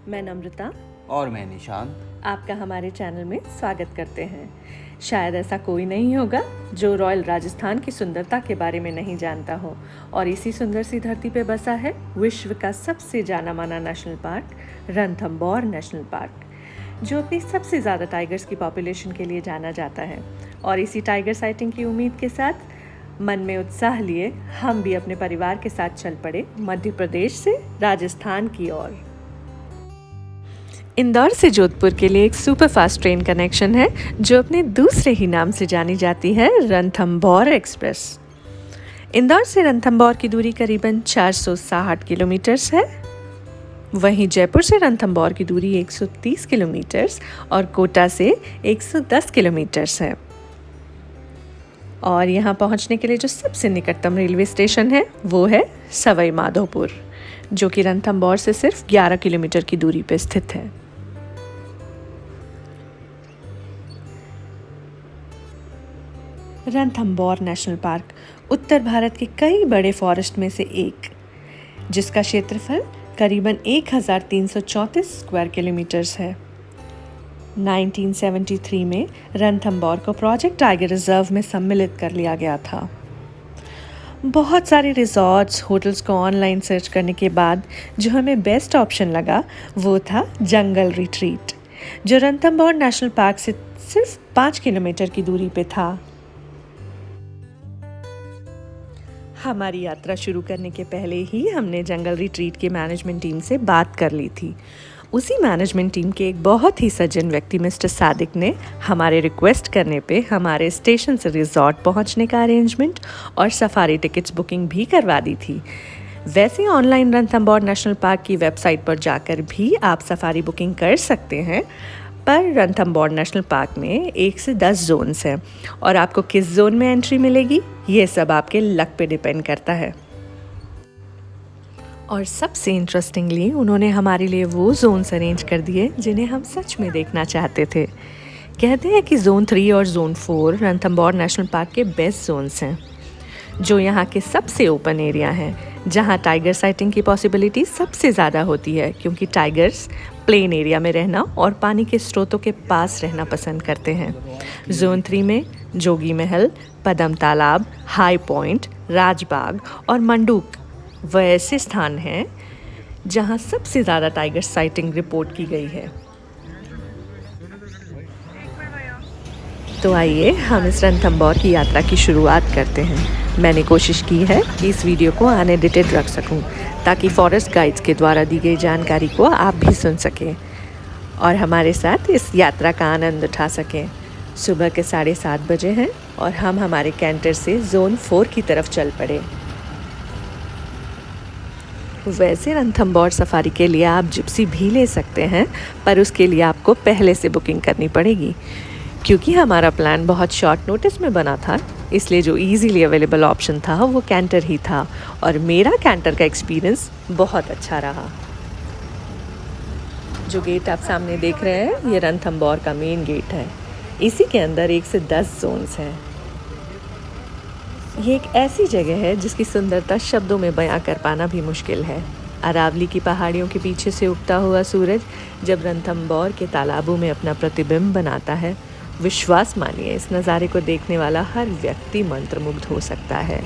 मैं नम्रता और मैं निशांत आपका हमारे चैनल में स्वागत करते हैं। शायद ऐसा कोई नहीं होगा जो रॉयल राजस्थान की सुंदरता के बारे में नहीं जानता हो, और इसी सुंदर सी धरती पे बसा है विश्व का सबसे जाना माना national park Ranthambore national park, जो अपनी सबसे ज़्यादा टाइगर्स की पॉपुलेशन के लिए जाना जाता है। और इसी टाइगर साइटिंग की उम्मीद के साथ मन में उत्साह लिए हम भी अपने परिवार के साथ चल पड़े मध्य प्रदेश से राजस्थान की ओर। इंदौर से जोधपुर के लिए एक सुपरफास्ट ट्रेन कनेक्शन है जो अपने दूसरे ही नाम से जानी जाती है रणथंबोर एक्सप्रेस। इंदौर से रणथंबोर की दूरी करीबन 460 किलोमीटर्स है। वहीं जयपुर से रणथंबोर की दूरी 130 किलोमीटर्स और कोटा से 110 किलोमीटर्स है। और यहाँ पहुँचने के लिए जो सबसे निकटतम रेलवे स्टेशन है वो है सवाई माधोपुर, जो कि रणथंबोर से सिर्फ 11 किलोमीटर की दूरी पर स्थित है। रणथंबोर नेशनल पार्क उत्तर भारत के कई बड़े फॉरेस्ट में से एक, जिसका क्षेत्रफल करीबन 1334 स्क्वायर किलोमीटर्स है। 1973 में रणथंबोर को प्रोजेक्ट टाइगर रिजर्व में सम्मिलित कर लिया गया था। बहुत सारे रिजॉर्ट्स, होटल्स को ऑनलाइन सर्च करने के बाद जो हमें बेस्ट ऑप्शन लगा वो था जंगल रिट्रीट, जो रणथंबोर नेशनल पार्क से सिर्फ 5 किलोमीटर की दूरी पे था। हमारी यात्रा शुरू करने के पहले ही हमने जंगल रिट्रीट के मैनेजमेंट टीम से बात कर ली थी। उसी मैनेजमेंट टीम के एक बहुत ही सज्जन व्यक्ति मिस्टर सादिक ने हमारे रिक्वेस्ट करने पे हमारे स्टेशन से रिजॉर्ट पहुंचने का अरेंजमेंट और सफारी टिकट्स बुकिंग भी करवा दी थी। वैसे ऑनलाइन रणथंबोर नेशनल पार्क की वेबसाइट पर जाकर भी आप सफारी बुकिंग कर सकते हैं, पर रणथंबोर नेशनल पार्क में 1 से 10 जोन्स हैं और आपको किस जोन में एंट्री मिलेगी ये सब आपके लक पे डिपेंड करता है। और सबसे इंटरेस्टिंगली उन्होंने हमारे लिए वो जोन्स अरेंज कर दिए जिन्हें हम सच में देखना चाहते थे। कहते हैं कि जोन 3 और जोन 4 रणथंबोर नेशनल पार्क के बेस्ट जोन्स हैं, जो यहाँ के सबसे ओपन एरिया हैं, जहाँ टाइगर साइटिंग की पॉसिबिलिटी सबसे ज़्यादा होती है, क्योंकि टाइगर्स प्लेन एरिया में रहना और पानी के स्रोतों के पास रहना पसंद करते हैं। जोन 3 में जोगी महल, पदम तालाब, हाई पॉइंट, राजबाग और मंडूक वह ऐसे स्थान हैं जहां सबसे ज़्यादा टाइगर साइटिंग रिपोर्ट की गई है। तो आइए हम इस रणथंबोर की यात्रा की शुरुआत करते हैं। मैंने कोशिश की है कि इस वीडियो को अनएडिटेड रख सकूं, ताकि फॉरेस्ट गाइड्स के द्वारा दी गई जानकारी को आप भी सुन सकें और हमारे साथ इस यात्रा का आनंद उठा सकें। सुबह के 7:30 बजे हैं और हम हमारे कैंटर से जोन 4 की तरफ चल पड़े। वैसे रणथंबोर सफारी के लिए आप जिप्सी भी ले सकते हैं, पर उसके लिए आपको पहले से बुकिंग करनी पड़ेगी। क्योंकि हमारा प्लान बहुत शॉर्ट नोटिस में बना था, इसलिए जो इजीली अवेलेबल ऑप्शन था वो कैंटर ही था, और मेरा कैंटर का एक्सपीरियंस बहुत अच्छा रहा। जो गेट आप सामने देख रहे हैं ये रणथंबोर का मेन गेट है। इसी के अंदर 1 से 10 जोन्स हैं। ये एक ऐसी जगह है जिसकी सुंदरता शब्दों में बयां कर पाना भी मुश्किल है। अरावली की पहाड़ियों के पीछे से उगता हुआ सूरज जब रणथंबोर के तालाबों में अपना प्रतिबिंब बनाता है, विश्वास मानिए इस नज़ारे को देखने वाला हर व्यक्ति मंत्रमुग्ध हो सकता है।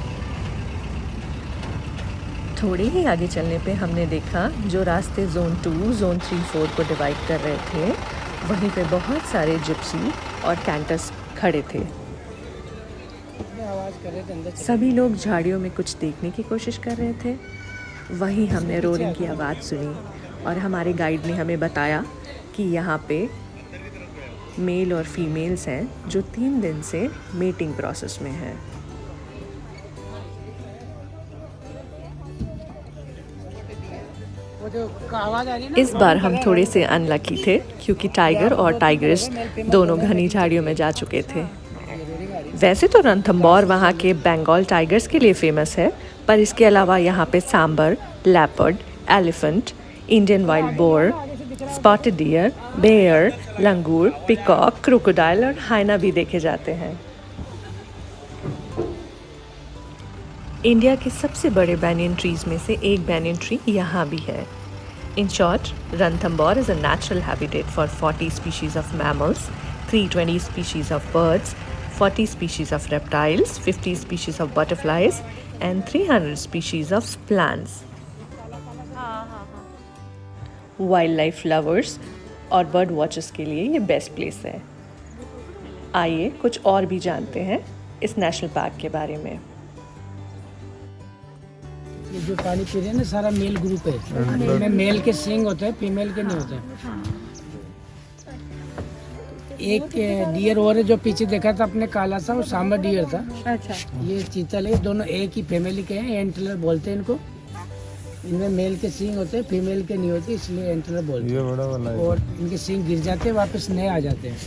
थोड़े ही आगे चलने पे हमने देखा जो रास्ते जोन 2, जोन 3, 4 को डिवाइड कर रहे थे, वहीं पे बहुत सारे जिप्सी और कैंटर्स खड़े थे। सभी लोग झाड़ियों में कुछ देखने की कोशिश कर रहे थे। वहीं हमने रोरिंग की आवाज़ सुनी और हमारे गाइड ने हमें बताया कि यहाँ पे मेल और फीमेल्स हैं जो 3 दिन से मेटिंग प्रोसेस में हैं। इस बार हम थोड़े से अनलकी थे क्योंकि टाइगर और टाइग्रेस दोनों घनी झाड़ियों में जा चुके थे। वैसे तो रणथंबोर वहाँ के बंगाल टाइगर्स के लिए फेमस है, पर इसके अलावा यहाँ पे sambar, leopard, elephant, Indian wild boar, spotted deer, bear, langur, peacock, crocodile और हाइना भी देखे जाते हैं। इंडिया के सबसे बड़े बैनियन ट्रीज में से एक बैनियन ट्री यहाँ भी है। In short, Ranthambore is a natural habitat for 40 species of mammals, 320 species of birds, 40 species of reptiles, 50 species of butterflies, and 300 species of plants. Wild life lovers और bird watchers के लिए ये best place है। आइए कुछ और भी जानते हैं इस नेशनल पार्क के बारे में। ये जो पानी पी रहे हैं ना सारा मेल ग्रुप है, इसमें मेल के सींग होते हैं, फीमेल के नहीं होते हैं। एक डियर और है जो पीछे देखा था अपने काला सा, वो सांबर डियर था। अच्छा। ये चीतल है, दोनों एक ही फैमिली के हैं, एंटलर बोलते हैं इनको। इनमें मेल के सींग होते हैं, फीमेल के नहीं होते, इसलिए एंटलर बोलते हैं। बड़ा वाला है। और इनके सींग गिर जाते हैं, वापस नए आ जाते हैं।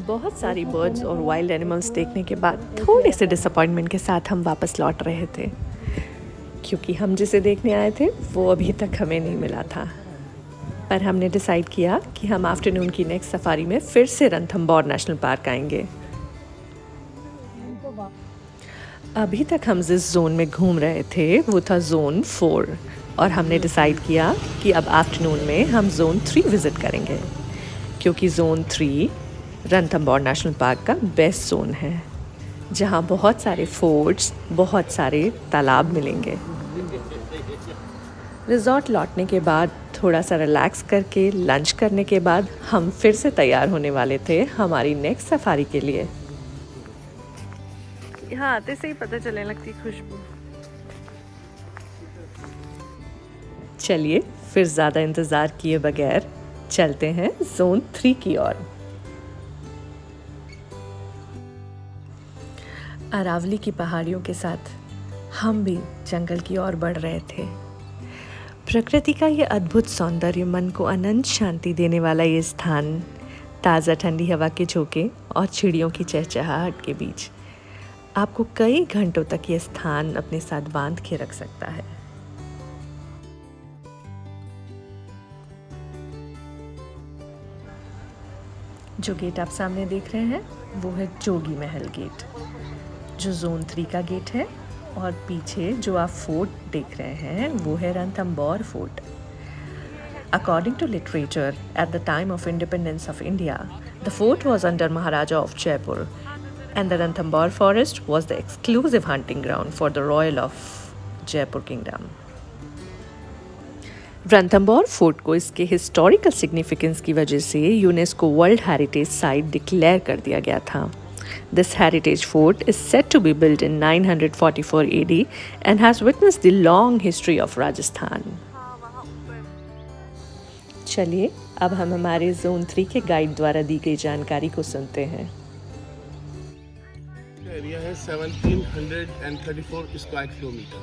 बहुत सारी बर्ड्स और वाइल्ड एनिमल्स देखने के बाद थोड़े से डिसअपॉइंटमेंट के साथ हम वापस लौट रहे थे, क्योंकि हम जिसे देखने आए थे वो अभी तक हमें नहीं मिला था। पर हमने डिसाइड किया कि हम आफ्टरनून की नेक्स्ट सफारी में फिर से रणथंबोर नेशनल पार्क आएंगे। अभी तक हम जिस जोन में घूम रहे थे वो था जोन 4 और हमने डिसाइड किया कि अब आफ्टरनून में हम जोन 3 विज़िट करेंगे, क्योंकि जोन 3 रणथंबोर नेशनल पार्क का बेस्ट जोन है, जहाँ बहुत सारे फोर्ट्स, बहुत सारे तालाब मिलेंगे। रिजॉर्ट लौटने के बाद थोड़ा सा रिलैक्स करके लंच करने के बाद हम फिर से तैयार होने वाले थे हमारी नेक्स्ट सफारी के लिए। यहाँ आते से ही पता चलने लगती खुशबू। चलिए फिर ज़्यादा इंतज़ार किए बगैर चलते हैं जोन 3 की ओर। अरावली की पहाड़ियों के साथ हम भी जंगल की ओर बढ़ रहे थे। प्रकृति का ये अद्भुत सौंदर्य, मन को अनंत शांति देने वाला ये स्थान, ताज़ा ठंडी हवा के झोंके और चिड़ियों की चहचहाहट के बीच आपको कई घंटों तक ये स्थान अपने साथ बांध के रख सकता है। जो गेट आप सामने देख रहे हैं वो है जोगी महल गेट, जो जोन 3 का गेट है, और पीछे जो आप फोर्ट देख रहे हैं वो है Ranthambore fort. According to literature, at the time of independence of India, the fort was under Maharaja of Jaipur, and the Ranthambore forest was the exclusive hunting ground for the royal of Jaipur kingdom. Ranthambore fort को इसके historical significance की वजह से UNESCO world heritage site declare कर दिया गया था। This heritage fort is said to be built in 944 AD and has witnessed the long history of Rajasthan. चलिए अब हम हमारे जोन 3 के गाइड द्वारा दी गई जानकारी को सुनते हैं। एरिया है 1734 स्क्वायर किलोमीटर,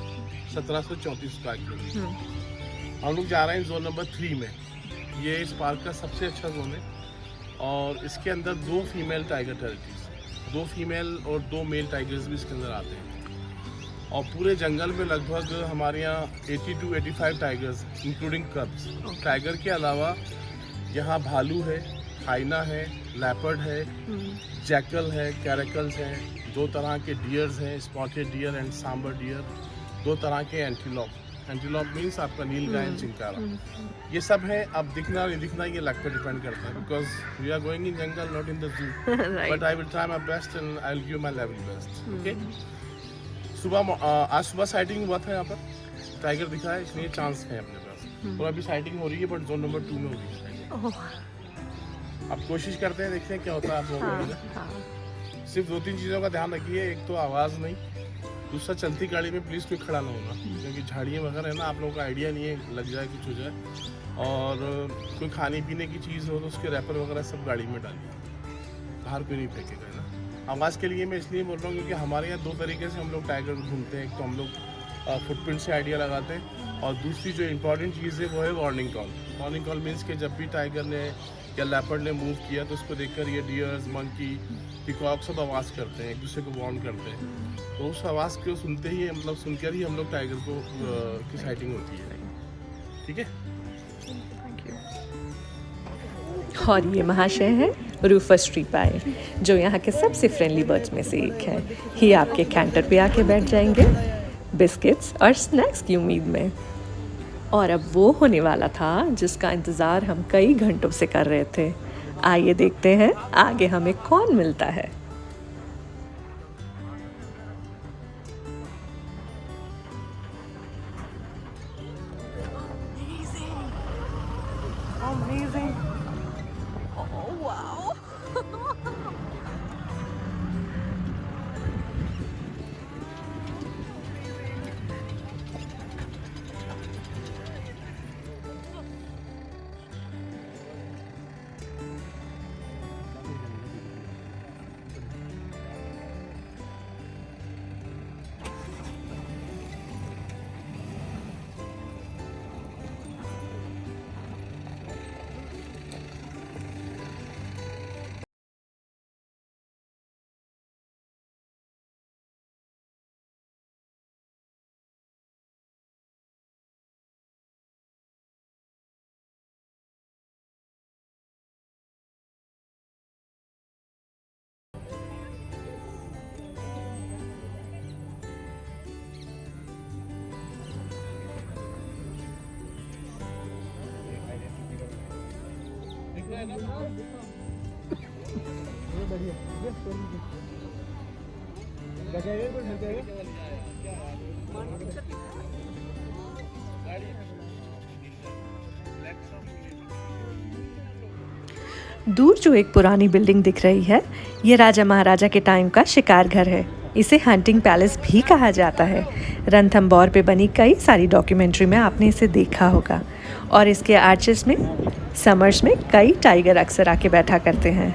1734 स्क्वायर किलोमीटर। हम लोग जा रहे हैं जोन नंबर 3 में। ये इस पार्क का सबसे अच्छा जोन है और इसके अंदर 2 फीमेल टाइगर टेरिटरीज, 2 फीमेल और 2 मेल टाइगर्स भी इसके अंदर आते हैं। और पूरे जंगल में लगभग हमारे यहाँ 80 to 85 टाइगर्स इंक्लूडिंग कब्स। टाइगर के अलावा यहाँ भालू है, हाइना है, लेपर्ड है, जैकल है, कैरेकल्स हैं, 2 तरह के डियर्स हैं, spotted deer and sambar deer, 2 तरह के एंटीलोप। एंटीलोप मीन्स आपका नीलगाय एंड चिंकारा। ये सब है। अब दिखना नहीं दिखना ये लक पे डिपेंड करता है, because we are going in jungle not in the zoo, but I will try my best and I will give my level best. Okay. आज सुबह साइटिंग हुआ था, यहाँ पर टाइगर दिखा है, इसलिए चांस है अपने पास। और अभी साइटिंग हो रही है, बट जोन नंबर 2 में हो रही है। अब कोशिश करते हैं, देखते हैं क्या होता है आप लोगों को। सिर्फ 2-3 चीज़ों का ध्यान रखिए। एक तो आवाज़ नहीं, दूसरा चलती गाड़ी में प्लीज़ कोई खड़ा ना होना, क्योंकि झाड़ियाँ वगैरह है ना, आप लोगों का आइडिया नहीं है, लग जाए कुछ हो जाए। और कोई खाने पीने की चीज़ हो तो उसके रैपर वगैरह सब गाड़ी में डालिए, बाहर कोई नहीं फेंकेगा, है ना। आवाज़ के लिए मैं इसलिए बोल रहा हूँ क्योंकि हमारे यहाँ 2 तरीके से हम लोग टाइगर घूमते हैं। एक तो हम लोग फुटप्रिंट से आइडिया लगाते हैं, और दूसरी जो इंपॉर्टेंट चीज़ है वो है warning call. Warning call means कि जब भी टाइगर ने या लेपर्ड ने मूव किया तो उसको देखकर ये डियर्स, मंकी, पिकॉक सब आवाज़ करते हैं, एक दूसरे को वार्न करते हैं। तो उस आवाज़ को सुनते ही, मतलब सुनकर ही हम लोग टाइगर को की साइटिंग होती है। ठीक है। और ये महाशय है रूफस ट्री पाई, जो यहाँ के सबसे फ्रेंडली बर्ड्स में से एक है। ये आपके कैंटर पे आके बैठ जाएंगे बिस्किट्स और स्नैक्स की उम्मीद में। और अब वो होने वाला था जिसका इंतज़ार हम कई घंटों से कर रहे थे। आइए देखते हैं आगे हमें कौन मिलता है। दूर जो एक पुरानी बिल्डिंग दिख रही है, ये राजा महाराजा के टाइम का शिकार घर है। इसे हंटिंग पैलेस भी कहा जाता है। रणथंभौर पे बनी कई सारी डॉक्यूमेंट्री में आपने इसे देखा होगा। और इसके आर्चेस में समर्स में कई टाइगर अक्सर आके बैठा करते हैं।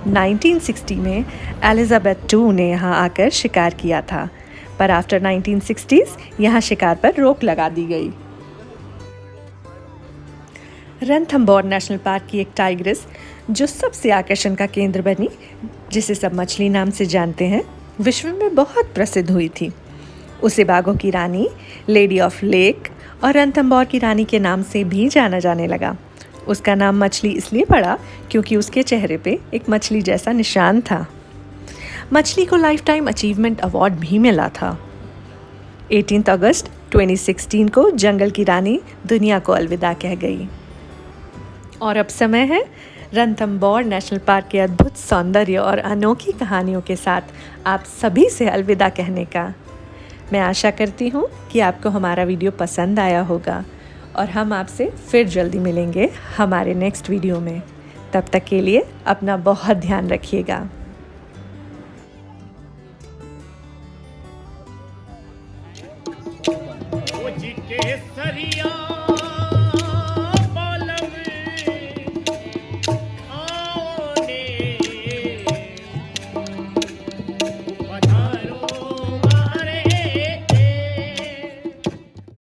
1960 में एलिजाबेथ II ने यहाँ आकर शिकार किया था, पर आफ्टर 1960s यहाँ शिकार पर रोक लगा दी गई। रणथंभौर नेशनल पार्क की एक टाइग्रेस जो सबसे आकर्षण का केंद्र बनी, जिसे सब मछली नाम से जानते हैं, विश्व में बहुत प्रसिद्ध हुई थी। उसे बाघों की रानी, लेडी ऑफ लेक और रणथंभौर की रानी के नाम से भी जाना जाने लगा। उसका नाम मछली इसलिए पड़ा क्योंकि उसके चेहरे पे एक मछली जैसा निशान था। मछली को लाइफ टाइम अचीवमेंट अवार्ड भी मिला था। 18 अगस्त 2016 को जंगल की रानी दुनिया को अलविदा कह गई। और अब समय है रणथंभौर नेशनल पार्क के अद्भुत सौंदर्य और अनोखी कहानियों के साथ आप सभी से अलविदा कहने का। मैं आशा करती हूँ कि आपको हमारा वीडियो पसंद आया होगा और हम आपसे फिर जल्दी मिलेंगे हमारे नेक्स्ट वीडियो में। तब तक के लिए अपना बहुत ध्यान रखिएगा।